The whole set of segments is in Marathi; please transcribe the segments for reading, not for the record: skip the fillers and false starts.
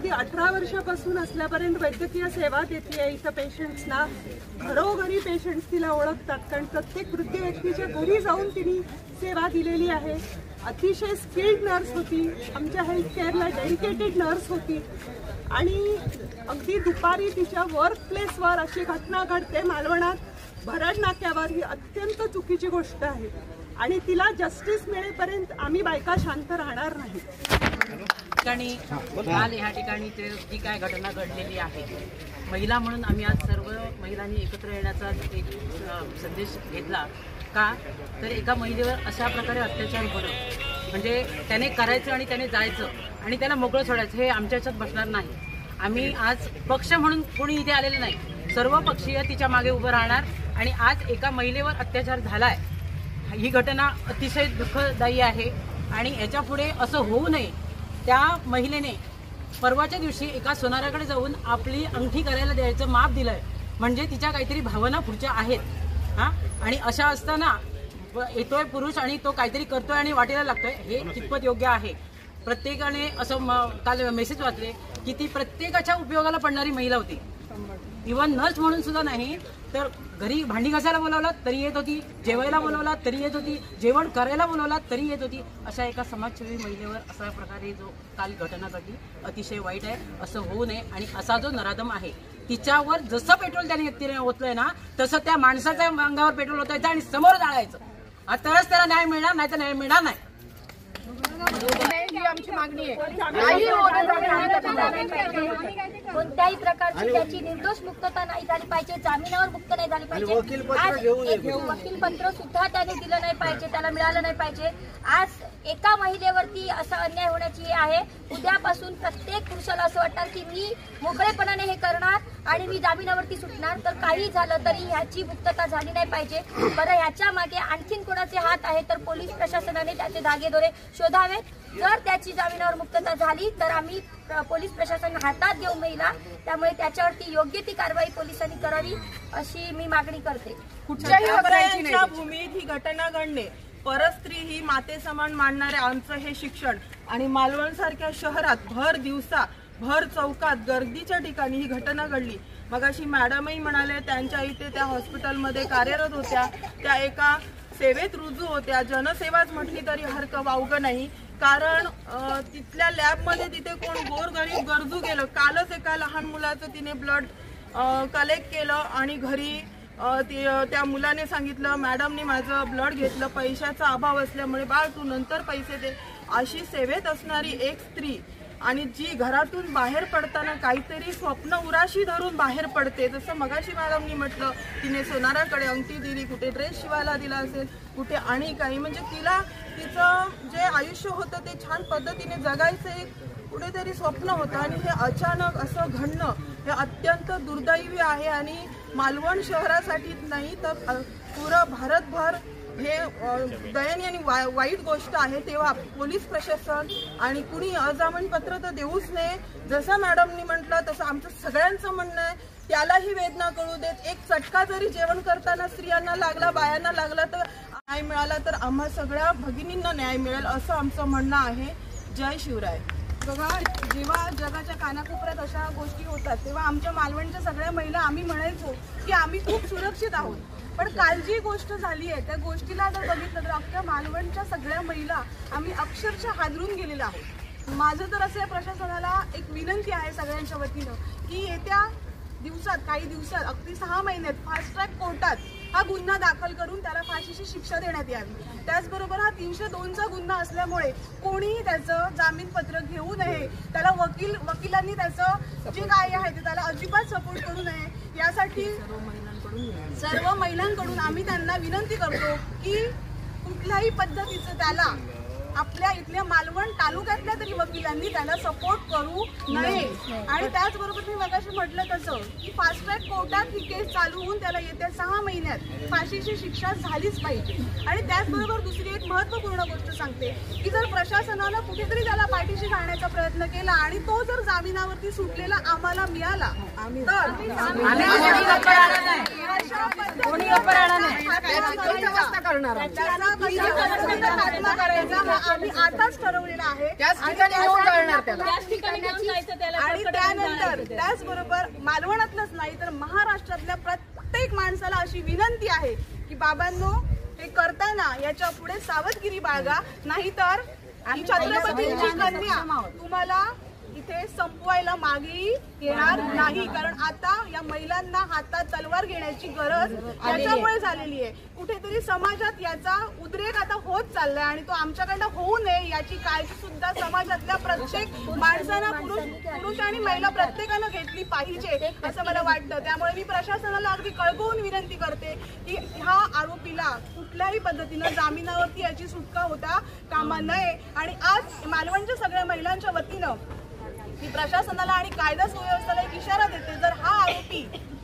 अगदी 18 वर्षापासून असल्यापर्यंत वैद्यकीय सेवा देते इथं पेशंट्सना. घरोघरी पेशंट्स तिला ओळखतात, कारण प्रत्येक वृद्ध व्यक्तीच्या घरी जाऊन तिने सेवा दिलेली आहे. अतिशय स्किल्ड नर्स होती, आमच्या हेल्थ केअरला डेडिकेटेड नर्स होती. आणि अगदी दुपारी तिच्या वर्क प्लेसवर अशी घटना घडते मालवणात भरड नाक्यावर. ही अत्यंत चुकीची गोष्ट आहे आणि तिला जस्टिस मिळेपर्यंत आम्ही बायका शांत राहणार नाही. काल ह्या ठिकाणी जी काय घटना घडलेली आहे, महिला म्हणून आम्ही आज सर्व महिलांनी एकत्र येण्याचा एक संदेश घेतला. का तर एका महिलेवर अशा प्रकारे अत्याचार होणं म्हणजे त्याने करायचं आणि त्याने जायचं आणि त्याला मोकळं सोडायचं हे आमच्या ह्याच्यात बसणार नाही. आम्ही आज पक्ष म्हणून कोणी इथे आलेलं नाही, सर्व पक्षीय तिच्या मागे उभं राहणार. आणि आज एका महिलेवर अत्याचार झालाय, ही घटना अतिशय दुःखदायी आहे आणि याच्या पुढे असं होऊ नये. त्या महिलेने परवाच्या दिवशी एका सोनाराकडे जाऊन आपली अंगठी करायला द्यायचं माप दिलंय, म्हणजे तिच्या काहीतरी भावना पुढच्या आहेत. आणि अशा असताना येतोय पुरुष आणि तो काहीतरी करतोय आणि वाटेला लागतोय, हे कितपत योग्य आहे. प्रत्येकाने असं काल मेसेज वाचले की ती प्रत्येकाच्या उपयोगाला पडणारी महिला होती. इव्हन नर्स म्हणून सुद्धा नाही तर घरी भांडी घासायला बोलावला तरी येत होती, जेवायला बोलावला तरी येत होती, जेवण करायला बोलावला तरी येत होती. अशा एका समाजसेवी महिलेवर अशा प्रकारे जो काल घटना घडली अतिशय वाईट आहे. असं होऊ नये. आणि असा जो नराधम आहे तिच्यावर जसं पेट्रोल त्याने व्यक्तीने ओतलंय ना तसं त्या माणसाच्या अंगावर पेट्रोल ओतायचं आणि समोर जाळायचं, तरच त्याला न्याय मिळणार, नाही तर न्याय मिळणार नाही. ही आमची मागणी आहे. कोणत्याही प्रकारची त्याची निर्दोष मुक्तता नाही झाली पाहिजे, जामिनावर मुक्त नाही झाली पाहिजे. वकील पत्र सुद्धा त्याने दिलं नाही पाहिजे, त्याला मिळालं नाही पाहिजे. आज एका महिलेवरती असा अन्याय होण्याची आहे. उद्यापासून प्रत्येक पुरुषाला असं वाटतं की मी मोकळेपणाने हे करणार आणि मी जामिनावरती सुटणार, तर काही झालं तरी ह्याची मुक्तता झाली नाही पाहिजे. बरं, ह्याच्या मागे आणखीन कोणाचे हात आहे तर पोलीस प्रशासनाने त्याचे धागेदोरे शोधावेत. जर त्याची जामिनावर मुक्तता झाली तर आम्ही पोलीस प्रशासन हातात घेऊ महिला, त्यामुळे त्याच्यावरती योग्य ती कारवाई पोलिसांनी करावी अशी मी मागणी करते. कुठच्याही भूमीत ही घटना घडणे, परस्त्री ही माते समान मानणारे आमचं हे शिक्षण आणि मालवण सारख्या शहरात भर दिवसा भर चौकात गर्दीच्या ठिकाणी ही घटना घडली. मगाशी मॅडमही म्हणाले त्यांच्या इथे त्या हॉस्पिटलमध्ये कार्यरत होत्या, त्या एका सेवेत रुजू होत्या. जनसेवाच म्हटली तरी हरकत वावगं नाही, कारण तिथल्या लॅबमध्ये तिथे कोण गोरगरीब गरजू गेलं. कालच एका लहान मुलाचं तिने ब्लड कलेक्ट केलं आणि घरी त्या मुलाने सांगितलं मॅडमनी माझं ब्लड घेतलं, पैशाचा अभाव असल्यामुळे बाळ तू नंतर पैसे दे. अशी सेवेत असणारी एक स्त्री आणि जी घरातून बाहेर पडताना काहीतरी स्वप्न उराशी धरून बाहेर पडते. जसं मगाशी मॅडमनी म्हटलं तिने सोनाराकडे अंगठी दिली, कुठे ड्रेस शिवायला दिला असेल, कुठे आणि काही, म्हणजे तिला तिचं जे आयुष्य होतं ते छान पद्धतीने जगायचं एक कुठेतरी स्वप्न होतं आणि हे अचानक असं घडणं हे अत्यंत दुर्दैवी आहे. आणि मालवण शहरासाठी नाही तर पुरं भारतभर हे दयनीय आणि वाईट गोष्ट आहे. तेव्हा पोलीस प्रशासन आणि कुणी अजामीनपत्र तर देऊच नये. जसं मॅडमनी म्हटलं तसं आमचं सगळ्यांचं म्हणणं आहे, त्यालाही वेदना कळू देत. एक चटका जरी जेवण करताना स्त्रियांना लागला, बायांना लागला तर न्याय मिळाला तर आम्हा सगळ्या भगिनींना न्याय मिळेल असं आमचं म्हणणं आहे. जय शिवराय. बघा, जेव्हा जगाच्या कानाकोपऱ्यात अशा गोष्टी होतात तेव्हा आमच्या मालवणच्या सगळ्या महिला आम्ही म्हणायचो की आम्ही खूप सुरक्षित आहोत. पण काल जी गोष्ट झाली आहे त्या गोष्टीला जर बघितलं तर अख्ख्या मालवणच्या सगळ्या महिला आम्ही अक्षरशः हादरून गेलेल्या आहोत. माझं तर असं प्रशासनाला एक विनंती आहे सगळ्यांच्या वतीनं की येत्या दिवसात, काही दिवसात, अगदी 6 महिन्यात फास्ट ट्रॅक कोर्टात हा गुन्हा दाखल करून त्याला फाशीची शिक्षा देण्यात यावी. त्याचबरोबर हा 302चा गुन्हा असल्यामुळे कोणीही त्याचं जामीनपत्र घेऊ नये, त्याला वकिलांनी त्याचं जे काय आहे ते त्याला अजिबात सपोर्ट करू नये. यासाठी सर्व महिलांकडून आम्ही त्यांना विनंती करतो की कुठल्याही पद्धतीचं त्याला आपल्या इथल्या मालवण तालुक्यातल्या तरी वकिलांनी त्याला सपोर्ट करू नये. आणि त्याचबरोबर मी मगाशी म्हटलं तसं की फास्ट ट्रॅक कोर्टात ही केस चालू होऊन त्याला येत्या 6 महिन्यात फाशीची शिक्षा झालीच पाहिजे. आणि त्याचबरोबर दुसरी एक महत्त्वपूर्ण गोष्ट सांगते की जर प्रशासनानं कुठेतरी त्याला पाठीशी घालण्याचा प्रयत्न केला आणि तो जर जामिनावरती सुटलेला आम्हाला मिळाला तर करायचा आम्ही आताच ठरवलेलं आहे आणि त्यानंतर त्याचबरोबर मालवणातलंच नाही तर महाराष्ट्रातल्या प्रत्येक माणसाला अशी विनंती आहे की बाबांनो हे करताना याच्या पुढे सावधगिरी बाळगा, नाहीतर छत्रपतींची कन्या तुम्हाला इथे संपवायला मागे येणार नाही. कारण आता या महिलांना हातात तलवार घेण्याची गरज याच्यामुळे झालेली आहे. कुठेतरी समाजात याचा उद्रेक आता होत चाललाय आणि तो आमच्याकडनं होऊ नये याची काळजी सुद्धा समाजातल्या प्रत्येक माणसानं पुरुष आणि महिला प्रत्येकानं घेतली पाहिजे असं मला वाटतं. त्यामुळे मी प्रशासनाला अगदी कळकळून विनंती करते की ह्या आरोपीला कुठल्याही पद्धतीनं जामिनावरती याची सुटका होता कामा नये. आणि आज मालवणच्या सगळ्या महिलांच्या वतीनं मी प्रशासनाला आणि कायदा सुव्यवस्थेला एक इशारा देते, जर हा आरोपी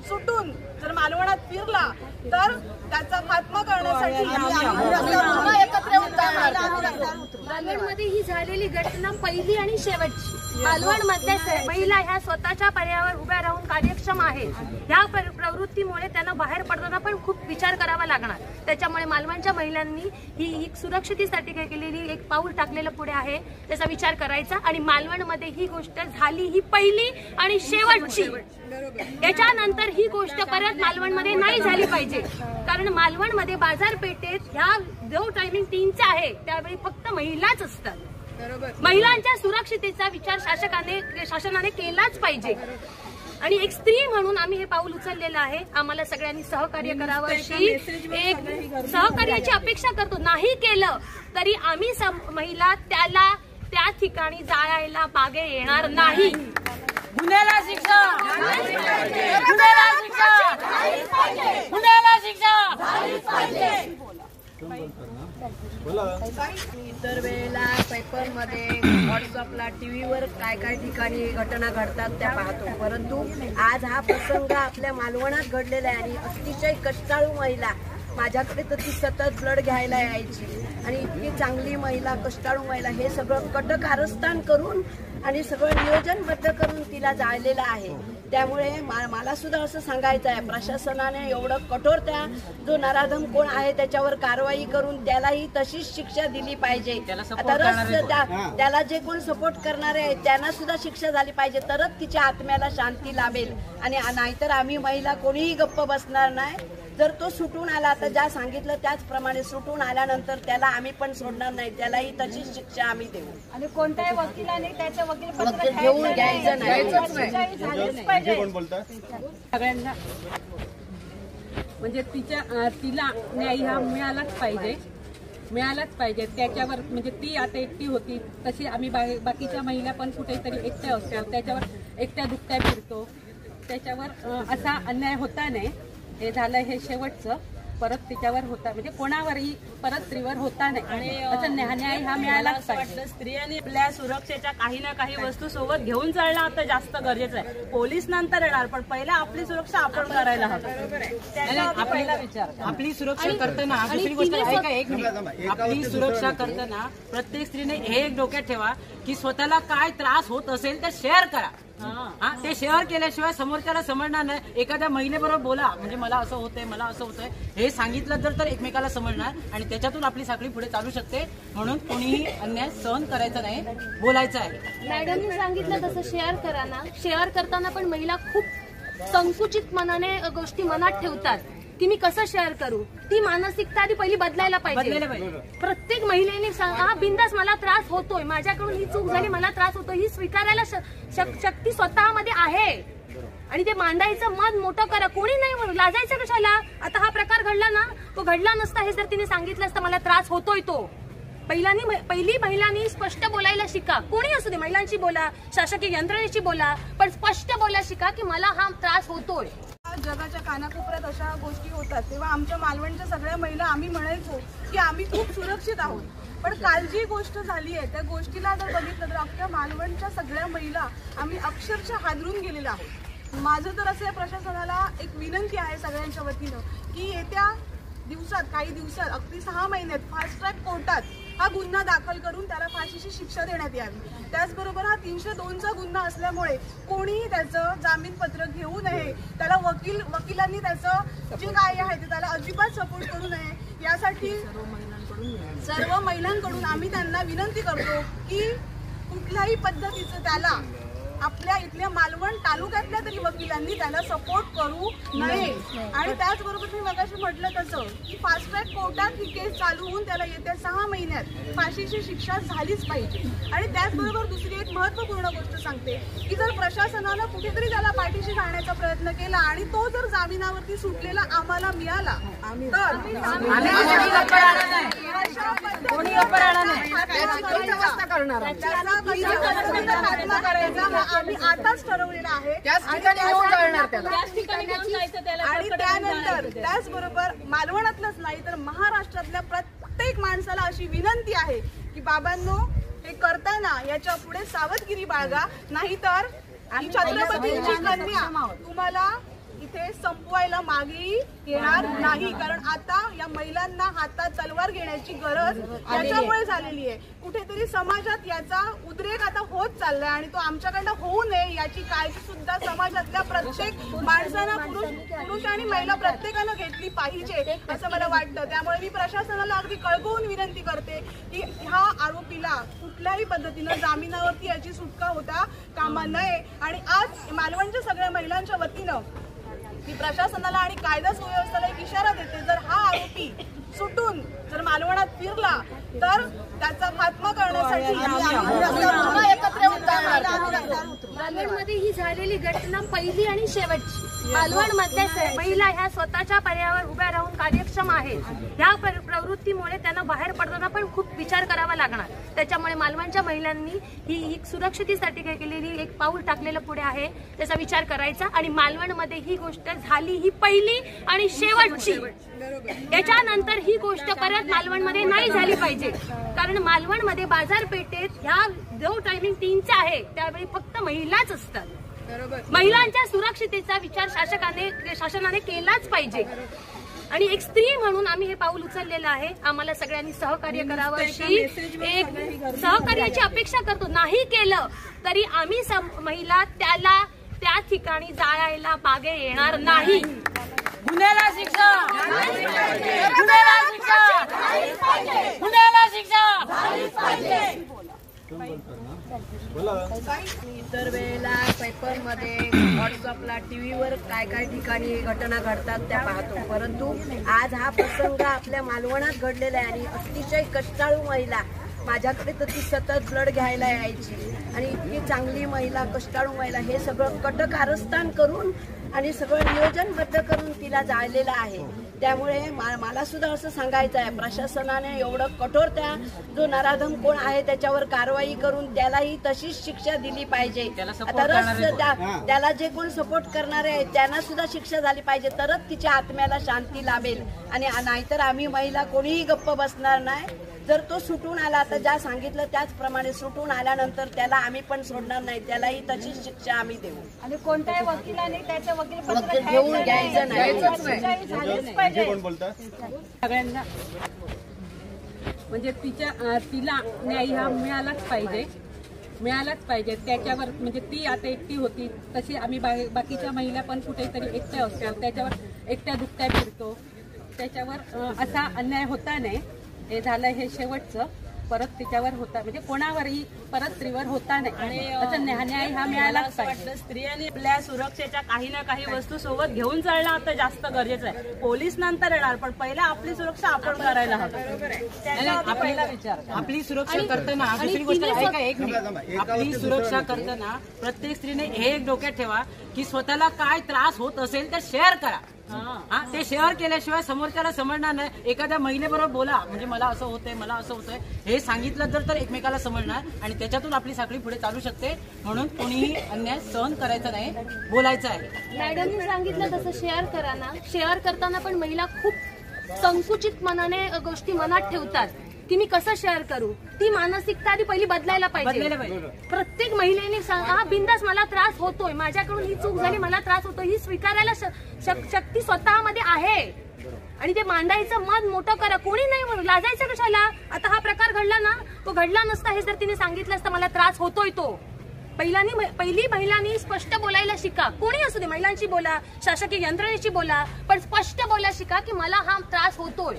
सुटून जर मालवणात फिरला तर त्याचा खात्मा करण्यासाठी मालवणमध्ये ही झालेली घटना पहिली आणि शेवटची. मालवणमधल्या महिला ह्या स्वतःच्या पायावर उभ्या राहून कार्यक्षम आहेत. ह्या प्रवृत्तीमुळे त्यांना बाहेर पडताना पण खूप विचार करावा लागणार. त्याच्यामुळे मालवणच्या महिलांनी ही सुरक्षितेसाठी केलेली एक पाऊल टाकलेलं पुढे आहे, त्याचा विचार करायचा. आणि मालवणमध्ये ही गोष्ट झाली ही पहिली आणि शेवटची. याच्यानंतर ही गोष्ट परत मालवणमध्ये नाही झाली पाहिजे. कारण मालवणमध्ये बाजारपेठेत ह्या जो टायमिंग 3चा आहे त्यावेळी फक्त महिलाच असतात. महिलांच्या सुरक्षितेचा विचार शासनाने केलाच पाहिजे. आणि एक स्त्री म्हणून आम्ही हे पाऊल उचललेलं आहे. आम्हाला सगळ्यांनी सहकार्य करावं अशी एक सहकार्याची अपेक्षा करतो. नाही केलं तरी आम्ही महिला त्याला त्या ठिकाणी जायला मागे येणार नाही. गुन्ह्याला शिक्षा, गुन्ह्याला शिक्षा, गुन्ह्याला शिक्षा. इतर वेळेला पेपरमध्ये, व्हॉट्सअपला, टीव्हीवर काय काय ठिकाणी घटना घडतात त्या पाहतो, परंतु आज हा प्रसंग आपल्या मालवणात घडलेला आहे. आणि अतिशय कष्टाळू महिला, माझ्याकडे तर ती सतत ब्लड घ्यायला यायची आणि इतकी चांगली महिला, कष्टाळू महिला, हे सगळं कटकारस्थान करून आणि सगळं नियोजनबद्ध करून तिला जाळलेलं आहे. त्यामुळे मला सुद्धा असं सांगायचं आहे, प्रशासनाने एवढं कठोर त्या जो नराधम कोण आहे त्याच्यावर कारवाई करून त्यालाही तशीच शिक्षा दिली पाहिजे. तरच त्याला जे कोण सपोर्ट करणारे आहेत त्यांना सुद्धा शिक्षा झाली पाहिजे, तरच तिच्या आत्म्याला शांती लाभेल. आणि नाहीतर आम्ही महिला कोणीही गप्प बसणार नाही. जर तो सुटून आला तर ज्या सांगितलं त्याचप्रमाणे सुटून आल्यानंतर त्याला आम्ही पण सोडणार नाही, त्यालाही तशीच शिक्षा आम्ही देऊ. आणि कोणत्याही वकिलाने त्याचं वकील घेऊन घ्यायचं नाही. सगळ्यांना म्हणजे तिला न्याय हा मिळालाच पाहिजे. त्याच्यावर म्हणजे ती आता एकटी होती तशी आम्ही बाकीच्या महिला पण कुठेतरी एकट्या असतो, त्याच्यावर एकट्या दुकट्या फिरतो. त्याच्यावर असा अन्याय होता नाही. हे झालं हे शेवटचं, परत तिच्यावर होता म्हणजे कोणावरही परत स्त्रीवर होता नाही. असं न्याय हा मिळालाच पाहिजे. स्त्रियांनी आपल्या सुरक्षेच्या काही ना काही वस्तू सोबत घेऊन चालणं आता जास्त गरजेचं आहे. पोलीस नंतर येणार, पण पहिला आपली सुरक्षा आपण करायला हवी. आपल्याला विचार, आपली सुरक्षा करताना दुसरी गोष्ट एक मिनिट, आपली सुरक्षा करताना प्रत्येक स्त्रीने हे एक डोक्यात ठेवा की स्वतःला काय त्रास होत असेल तर शेअर करा. ते शेअर केल्याशिवाय समोरच्याला समजणार नाही. एखाद्या महिलेबरोबर बोला, म्हणजे मला असं होतंय, मला असं होतंय हे सांगितलं तर एकमेकाला समजणार आणि त्याच्यातून आपली साखळी पुढे चालू शकते. म्हणून कोणीही अन्याय सहन करायचा नाही, बोलायचं आहे. मॅडमनी सांगितलं तसं शेअर करा ना. शेअर करताना पण महिला खूप संकुचित मनाने गोष्टी मनात ठेवतात की मी कसं शेअर करू. ती मानसिकता आधी पहिली बदलायला पाहिजे. प्रत्येक महिलेने सांगा बिंदास मला त्रास होतोय, माझ्याकडून ही चूक झाली, मला त्रास होतोय, ही स्वीकारायला शक्ती स्वतःमध्ये आहे. आणि ते मांडायचं मन मोठं करा. कोणी नाही लाजायचं कशाला. आता हा प्रकार घडला ना, तो घडला नसता हे जर तिने सांगितलं असतं मला त्रास होतोय तो. पहिली महिलांनी स्पष्ट बोलायला शिका. कोणी असू दे, महिलांशी बोला, शासकीय यंत्रणेशी बोला, पण स्पष्ट बोलायला शिका की मला हा त्रास होतोय. जगाच्या कानाकोपऱ्यात अशा गोष्टी होतात तेव्हा आमच्या मालवणच्या सगळ्या महिला आम्ही म्हणायचो की आम्ही खूप सुरक्षित आहोत. पण काल जी गोष्ट झाली आहे त्या गोष्टीला जर बघितलं तर अख्ख्या मालवणच्या सगळ्या महिला आम्ही अक्षरशः हादरून गेलेल्या आहोत. माझं तर असं प्रशासनाला एक विनंती आहे सगळ्यांच्या वतीनं की येत्या दिवसात, काही दिवसात, अगदी 6 महिन्यात फास्ट ट्रॅक कोर्टात हा गुन्हा दाखल करून त्याला फाशीची शिक्षा देण्यात यावी. त्याचबरोबर हा 302चा गुन्हा असल्यामुळे कोणीही त्याचं जामीनपत्र घेऊ नये. त्याला वकिलांनी त्याचं जे काय आहे ते त्याला अजिबात सपोर्ट करू नये. यासाठी सर्व महिलांकडून आम्ही त्यांना विनंती करतो की कुठल्याही पद्धतीचं त्याला आपल्या इथल्या मालवण तालुक्यातल्या तरी वकिलांनी त्याला सपोर्ट करू नये. आणि त्याचबरोबर मी मगाशी म्हटलं तसं की फास्ट ट्रॅक कोर्टात ही केस चालू होऊन त्याला येत्या 6 महिन्यात फाशीची शिक्षा झालीच पाहिजे. आणि त्याचबरोबर दुसरी एक महत्त्वपूर्ण गोष्ट सांगते की जर प्रशासनानं कुठेतरी त्याला पाठीशी घालण्याचा प्रयत्न केला आणि तो जर जामिनावरती सुटलेला आम्हाला मिळाला तर आम्ही आताच ठरवलेलं आहे. आणि त्यानंतर त्याचबरोबर मालवणातलंच नाही तर महाराष्ट्रातल्या प्रत्येक माणसाला अशी विनंती आहे की बाबांनो हे करताना याच्या पुढे सावधगिरी बाळगा, नाहीतर छत्रपतींची कन्या तुम्हाला इथे संपवायला मागे येणार नाही. कारण आता या महिलांना हातात तलवार घेण्याची गरज त्याच्यामुळे झालेली आहे. कुठेतरी समाजात याचा उद्रेक आता होत चाललाय आणि तो आमच्याकडनं होऊ नये याची काळजी सुद्धा समाजातल्या प्रत्येक माणसानं पुरुष आणि महिला प्रत्येकानं घेतली पाहिजे असं मला वाटतं. त्यामुळे मी प्रशासनाला अगदी कळकळून विनंती करते की ह्या आरोपीला कुठल्याही पद्धतीनं जामिनावरती याची सुटका होता कामा नये. आणि आज मालवणच्या सगळ्या महिलांच्या वतीनं मी प्रशासनाला आणि कायदा सुव्यवस्थेला एक इशारा देते, जर हा आरोपी सुटून जर मालवणात फिरला तर त्याचा खात्मा करण्यासाठी मालवणमध्ये ही झालेली घटना पहिली आणि शेवटची. मालवणमधल्या महिला ह्या स्वतःच्या पायावर उभ्या राहून कार्यक्षम आहेत. ह्या प्रवृत्तीमुळे त्यांना बाहेर पडताना पण खूप विचार करावा लागणार. त्याच्यामुळे मालवणच्या महिलांनी ही सुरक्षितेसाठी केलेली एक पाऊल टाकलेलं पुढे आहे, त्याचा विचार करायचा. आणि मालवणमध्ये ही गोष्ट झाली ही पहिली आणि शेवटची. याच्यानंतर ही गोष्ट परत मालवणमध्ये नाही झाली पाहिजे. कारण मालवणमध्ये बाजारपेठेत ह्या जो टायमिंग 3चा आहे त्यावेळी फक्त महिलाच असतात. महिलांच्या सुरक्षितेचा विचार शासनाने केलाच पाहिजे. आणि एक स्त्री म्हणून आम्ही हे पाऊल उचललेलं आहे. आम्हाला सगळ्यांनी सहकार्य करावं अशी एक सहकार्याची अपेक्षा करतो. नाही केलं तरी आम्ही महिला त्याला त्या ठिकाणी जाळायला मागे येणार नाही. गुन्ह्याला शिक्षा, गुन्ह्याला शिक्षा, गुन्ह्याला शिक्षा. इतर वेळेला पेपरमध्ये, व्हॉट्सअपला, टीव्हीवर काय काय ठिकाणी घटना घडतात त्या पाहतो. परंतु आज हा प्रसंग आपल्या मालवणात घडलेला आहे आणि अतिशय कष्टाळू महिला, माझ्याकडे तर ती सतत ब्लड घ्यायला यायची आणि इतकी चांगली महिला, कष्टाळू महिला, हे सगळं कटकारस्थान करून आणि सगळं नियोजनबद्ध करून तिला जाळलेलं आहे. त्यामुळे मला सुद्धा असं सांगायचं आहे, प्रशासनाने एवढं कठोर त्या जो नराधम कोण आहे त्याच्यावर कारवाई करून त्यालाही तशीच शिक्षा दिली पाहिजे. तरच त्याला जे कोण सपोर्ट करणारे आहेत त्यांना सुद्धा शिक्षा झाली पाहिजे, तरच तिच्या आत्म्याला शांती लाभेल. आणि नाहीतर आम्ही महिला कोणीही गप्प बसणार नाही. जर तो सुटून आला तर ज्या सांगितलं त्याचप्रमाणे सुटून आल्यानंतर त्याला आम्ही पण सोडणार नाही, त्यालाही तशीच शिक्षा आम्ही देऊ. आणि कोणत्याही वकिलाने त्याचं वकील घेऊन घ्यायचं नाही. सगळ्यांना म्हणजे तिला न्याय हा मिळालाच पाहिजे. त्याच्यावर म्हणजे ती आता एकटी होती तशी आम्ही बाकीच्या महिला पण कुठेतरी एकट्या असतो, त्याच्यावर एकट्या दुकट्या फिरतो. त्याच्यावर असा अन्याय होता नाही. हे झालं हे शेवटचं. परत तिच्यावर होता म्हणजे कोणावरही परत स्त्रीवर होता नाही. असं न्याय हा मिळालाच पाहिजे. स्त्रियांनी आपल्या सुरक्षेच्या काही ना काही वस्तू सोबत घेऊन चालणं आता जास्त गरजेचं आहे. पोलीस नंतर येणार पण पहिला आपली सुरक्षा आपण करायला हवी. पहिला विचार आपली सुरक्षा करताना दुसरी गोष्ट एक मिनिट, आपली सुरक्षा करताना प्रत्येक स्त्रीने हे एक डोक्यात ठेवा की स्वतःला काय त्रास होत असेल तर शेअर करा. ते शेअर केल्याशिवाय समोरच्याला समजणार नाही. एखाद्या महिलेबरोबर बोला, म्हणजे मला असं होतंय, मला असं होतंय हे सांगितलं तर एकमेकाला समजणार आणि त्याच्यातून आपली साखळी पुढे चालू शकते. म्हणून कोणीही अन्याय सहन करायचा नाही, बोलायचं आहे. मॅडमनी सांगितलं तसं शेअर करा ना. शेअर करताना पण महिला खूप संकुचित मनाने गोष्टी मनात ठेवतात की मी कसं शेअर करू. ती मानसिकता आधी पहिली बदलायला पाहिजे. प्रत्येक महिलेने सांगा बिंदास मला त्रास होतोय, माझ्याकडून ही चूक झाली, मला त्रास होतोय, ही स्वीकारायला शक्ती स्वतःमध्ये आहे. आणि ते मांडायचं मन मोठं करा. कोणी नाही लाजायचं कशाला. आता हा प्रकार घडला ना, तो घडला नसता हे जर तिने सांगितलं असतं मला त्रास होतोय तो. पहिली महिलांनी स्पष्ट बोलायला शिका. कोणी असू दे, महिलांची बोला, शासकीय यंत्रणेची बोला, पण स्पष्ट बोला शिका की मला हा त्रास होतोय.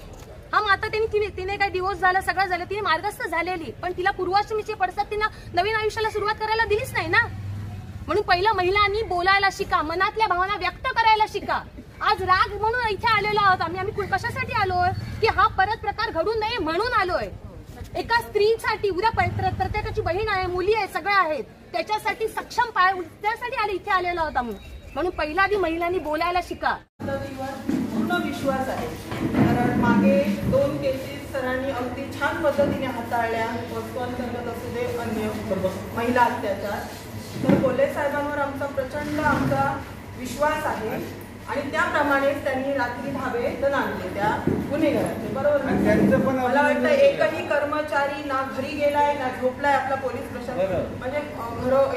हा मग आता तिने काय डिवोर्स झाला, सगळं झालं, तिने मार्गस्थ झालेली, पण तिला पूर्वाश्रमीचे पडसाद तिला नवीन आयुष्याला सुरुवात करायला दिलीच नाही ना. म्हणून पहिलं महिलांनी बोलायला शिका, मनातल्या भावना व्यक्त करायला शिका. आज राग म्हणून इथे आलेलो आहोत आम्ही कशासाठी आलोय की हा परत प्रकार घडू नये म्हणून आलोय. एका स्त्रीसाठी उद्या प्रत्येकाची बहीण आहे, मुली आहे, सगळ्या आहेत, त्याच्यासाठी सक्षम त्यासाठी इथे आलेलो आहोत आम्ही. म्हणून पहिला आधी महिलांनी बोलायला शिका. पूर्ण विश्वास आहे, कारण मागे 2 केसेस सरांनी अगदी छान पद्धतीने हाताळल्या, वस्तूंतर्गत असू दे, अन्य महिला अत्याचार. तर कोल्हे साहेबांवर आमचा विश्वास आहे आणि त्याप्रमाणेच त्यांनी रात्री धाबे आणले त्या गुन्हेगारांचे. बरोबर. मला वाटतं एकही कर्मचारी ना घरी गेलाय ना झोपलाय आपला पोलीस प्रशासन. म्हणजे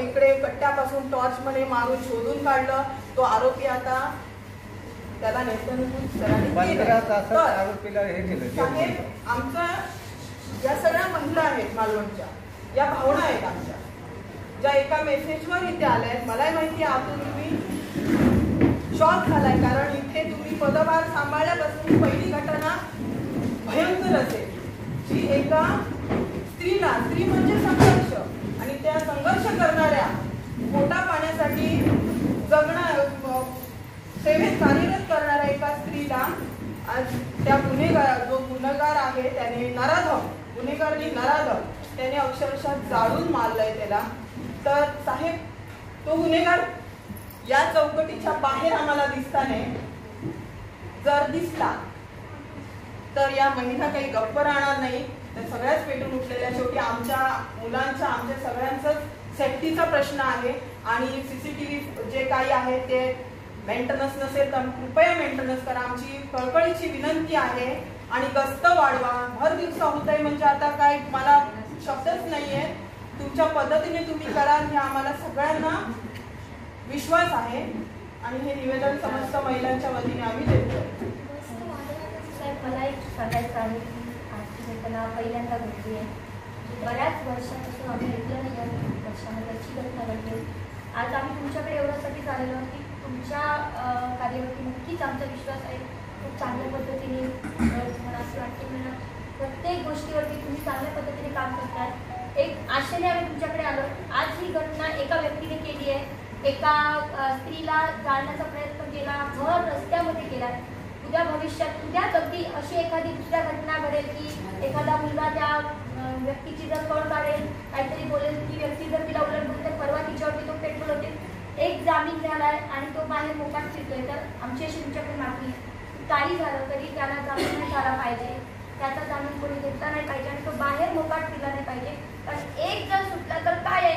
इकडे कट्ट्यापासून टॉर्च मध्ये मारून शोधून काढलं. तो आरोपी आता त्याला नेतृत्व आमचा या सगळ्या महिला आहेत मालवणच्या, या भावना आहेत आमच्या, ज्या एका मेसेजवर इथे आल्या आहेत. मलाही माहिती आहे आतून तुम्ही शॉक झालाय, कारण इथे तुम्ही पदभार सांभाळल्यापासून पहिली घटना भयंकर असेल, जी एका स्त्री म्हणजे संघर्ष, आणि त्या संघर्ष करणाऱ्या पोटा पाण्यासाठी सेवेत कार्यरत करणाऱ्या एका स्त्रीला आज त्या जो गुन्हेगार आहे त्याने नराधम त्याने अक्षरशः जाळून मारलंय त्याला. तर साहेब, तो गुन्हेगार या चौकटीच्या बाहेर आम्हाला दिसता नाही. जर दिसला तर या महिला काही गप्प राहणार नाही, तर सगळ्याच पेटून उठलेल्या. शेवटी आमच्या मुलांच्या, आमच्या सगळ्यांचाच सेफ्टीचा प्रश्न आहे. आणि CCTV जे काही आहे ते मेंटेनन्स नसेल तर कृपया मेंटेनन्स करा, आमची कळकळीची विनंती आहे. आणि गस्त वाढवा. भर दिवसा होत आहे म्हणजे आता काय मला शब्दच नाहीये. तुमच्या पद्धतीने तुम्ही करा, हे आम्हाला सगळ्यांना विश्वास आहे. आणि हे निवेदन समस्त महिलांच्या वतीने आम्ही देतो. मला एक सांगायचं आहे की आजची घटना पहिल्यांदा घडली आहे. बऱ्याच वर्षापासून आम्ही ऐकलं नाही वर्षामध्ये अशी घटना घडली. आज आम्ही तुमच्याकडे एवढ्यासाठीच आलेलो की तुमच्या कार्यावरती नक्कीच आमचा विश्वास आहे. खूप चांगल्या पद्धतीने मला असं वाटतं की प्रत्येक गोष्टीवरती तुम्ही चांगल्या पद्धतीने काम करतात. एक आशेने आम्ही तुमच्याकडे आलो. आज ही घटना एका व्यक्तीने केली आहे. एका स्त्रीला जाळण्याचा प्रयत्न केला, भर रस्त्यामध्ये केला. उद्याच अगदी अशी एखादी दुसऱ्या घटना घडेल की एखादा मुलगा त्या व्यक्तीची जर कळ काढेल, काहीतरी बोलेल, ती व्यक्ती जर तिला उलट तर परवा तिच्यावरती तो पेट्रोल होते, एक जामीन झालाय आणि तो बाहेर मोकाट फिरतोय. तर आमची अशी तुमच्याकडे मागणी, काही झालं तरी त्याला जामीन नाही झाला पाहिजे, त्याचा जामीन कोणी घेतला नाही पाहिजे आणि तो बाहेर मोकाट फिरला नाही पाहिजे. कारण एक जर सुटला तर काय आहे,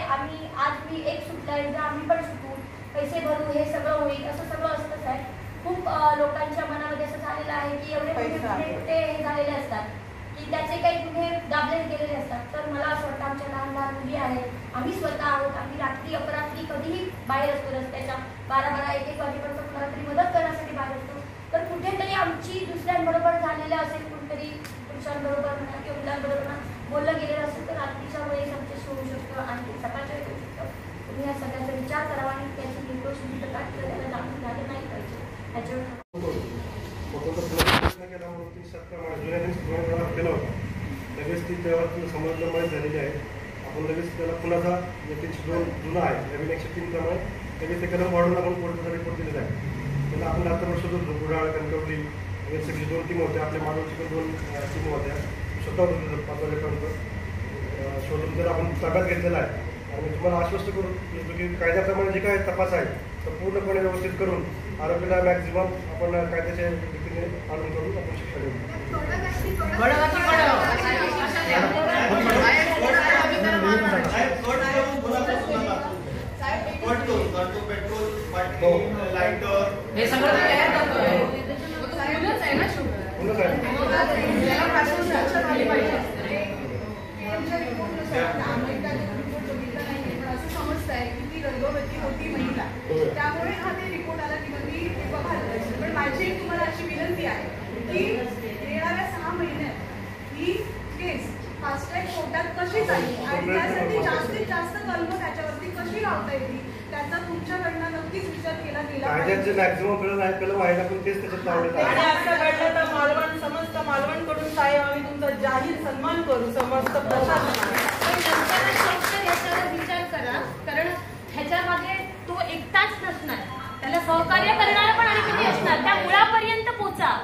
आज एक सुटलाय, जर आम्ही पण सुटू, पैसे भरू, हे सगळं होईल, असं सगळं असतंच आहे. खूप लोकांच्या मनामध्ये असं झालेलं आहे की एवढे गुन्हे हे झालेले असतात की त्याचे काही गुन्हे दाबले गेलेले असतात. तर मला असं वाटतं आमच्या लहान लहान मुली आहेत, आम्ही स्वतः आहोत, आम्ही रात्री अपरात्री कधीही बाहेर असतो, रस्त्याच्या 12-1 वाजेपर्यंत कुणाला तरी मदत करण्यासाठी बाहेर असतो. तर कुठेतरी आमची दुसऱ्यांबरोबर झालेलं असेल, कुठेतरी पुरुषांबरोबर म्हणा किंवा मुलांबरोबर बोललं गेलेलं असेल, तर रात्रीच्या वेळेस आमच्याशी होऊ शकतं आणि सकाळच्या वेळेस होऊ शकतं. तुम्ही या सगळ्याचा विचार करावा आणि त्याची निर्दोष तक्रार केलं त्याला जामीन झालं नाही पाहिजे. लगेच ती त्यावर समजल्यामुळे झालेली आहे. आपण लगेच त्याला पुन्हा जुना आहे नवीन 103 प्रमाणे लगेच ते कलम वाढून आपण कोर्टाचा रिपोर्ट दिलेला आहे. त्याला आपण आता शोधून बुडाळ, कणकवली सगळी 2 टीम होत्या, आपल्या मानवची पण 2 टीम होत्या. स्वतः 5 वाजेपर्यंत शोधून जर आपण ताब्यात घेतलेला आहे. आणि तुम्हाला आश्वस्त करू की कायद्याप्रमाणे जे काय तपास आहे तर पूर्णपणे व्यवस्थित करून आरोपीला मॅक्झिमम आपण कायद्याच्या रीतीने आणून करून आपण शिक्षा देऊ. गर्भवती होती महिला, त्यामुळे हा ते रिपोर्ट आला की मी बघायला. पण माझी एक तुम्हाला अशी विनंती आहे की येणाऱ्या 6 महिन्यात ही केस फास्ट ट्रॅक कोर्टात कशी जाईल आणि त्यासाठी जास्तीत जास्त कलम त्याच्यावरती कशी लावता येईल त्याचा तुमच्याकडनं नक्कीच विचार केला गेला. कायद्याचे मॅक्झिमम कलम आहे पण तेच त्याच्यात लावले. मालवण समस्त मालवणकडून साहेब आम्ही तुमचा जाहीर सन्मान करू समस्त प्रशासनाने. ह्याच्यावर विचार करा, कारण ह्याच्यामध्ये तो एकटाच नसणार, त्याला सहकार्य करणारा पण आणि किती असणार, त्या मुळापर्यंत पोचा.